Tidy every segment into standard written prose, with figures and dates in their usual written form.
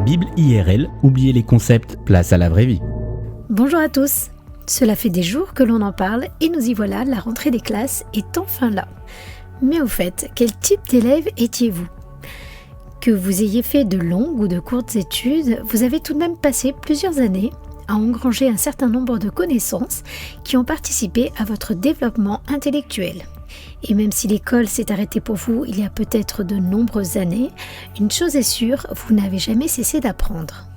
Bible IRL, oubliez les concepts, place à la vraie vie. Bonjour à tous, cela fait des jours que l'on en parle et nous y voilà, la rentrée des classes est enfin là. Mais au fait, quel type d'élève étiez-vous ? Que vous ayez fait de longues ou de courtes études, vous avez tout de même passé plusieurs années à engranger un certain nombre de connaissances qui ont participé à votre développement intellectuel. Et même si l'école s'est arrêtée pour vous il y a peut-être de nombreuses années, une chose est sûre, vous n'avez jamais cessé d'apprendre.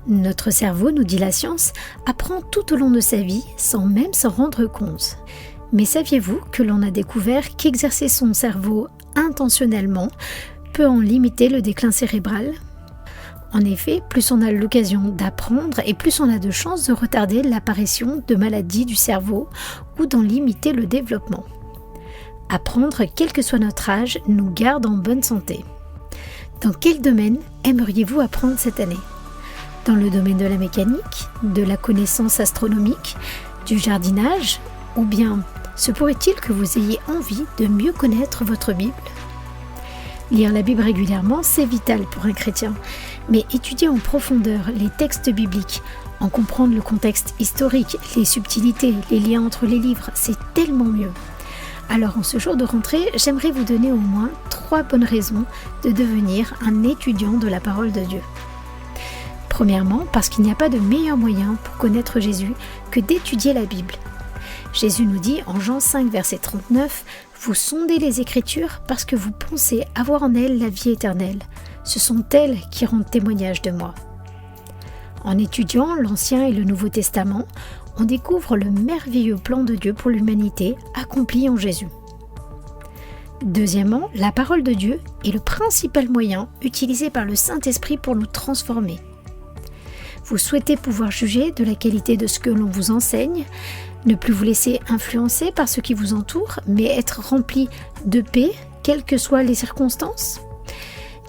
Notre cerveau, nous dit la science, apprend tout au long de sa vie sans même s'en rendre compte. Mais saviez-vous que l'on a découvert qu'exercer son cerveau intentionnellement peut en limiter le déclin cérébral ? En effet, plus on a l'occasion d'apprendre et plus on a de chances de retarder l'apparition de maladies du cerveau ou d'en limiter le développement. Apprendre, quel que soit notre âge, nous garde en bonne santé. Dans quel domaine aimeriez-vous apprendre cette année ? Dans le domaine de la mécanique, de la connaissance astronomique, du jardinage, ou bien se pourrait-il que vous ayez envie de mieux connaître votre Bible ? Lire la Bible régulièrement, c'est vital pour un chrétien, mais étudier en profondeur les textes bibliques, en comprendre le contexte historique, les subtilités, les liens entre les livres, c'est tellement mieux. Alors en ce jour de rentrée, j'aimerais vous donner au moins 3 bonnes raisons de devenir un étudiant de la parole de Dieu. Premièrement, parce qu'il n'y a pas de meilleur moyen pour connaître Jésus que d'étudier la Bible. Jésus nous dit en Jean 5, verset 39, « Vous sondez les Écritures parce que vous pensez avoir en elles la vie éternelle. Ce sont elles qui rendent témoignage de moi. » En étudiant l'Ancien et le Nouveau Testament, on découvre le merveilleux plan de Dieu pour l'humanité accompli en Jésus. Deuxièmement, la parole de Dieu est le principal moyen utilisé par le Saint-Esprit pour nous transformer. Vous souhaitez pouvoir juger de la qualité de ce que l'on vous enseigne, ne plus vous laisser influencer par ce qui vous entoure, mais être rempli de paix, quelles que soient les circonstances ?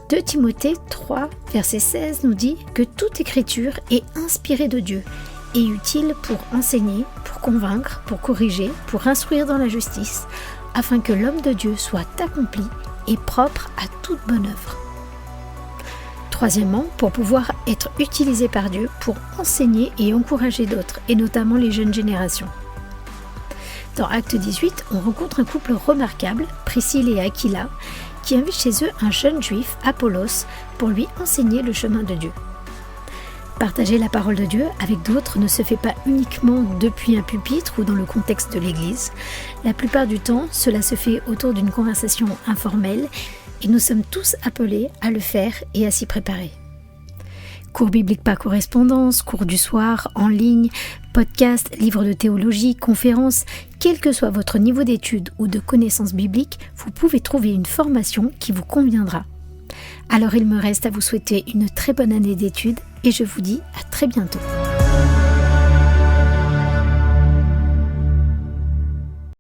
2 Timothée 3, verset 16 nous dit que toute écriture est inspirée de Dieu et utile pour enseigner, pour convaincre, pour corriger, pour instruire dans la justice, afin que l'homme de Dieu soit accompli et propre à toute bonne œuvre. Troisièmement, pour pouvoir être utilisé par Dieu pour enseigner et encourager d'autres, et notamment les jeunes générations. Dans Acte 18, on rencontre un couple remarquable, Priscille et Aquila, qui invite chez eux un jeune juif, Apollos, pour lui enseigner le chemin de Dieu. Partager la parole de Dieu avec d'autres ne se fait pas uniquement depuis un pupitre ou dans le contexte de l'église. La plupart du temps, cela se fait autour d'une conversation informelle et nous sommes tous appelés à le faire et à s'y préparer. Cours bibliques par correspondance, cours du soir, en ligne, podcasts, livres de théologie, conférences, quel que soit votre niveau d'études ou de connaissances bibliques, vous pouvez trouver une formation qui vous conviendra. Alors il me reste à vous souhaiter une très bonne année d'études et je vous dis à très bientôt.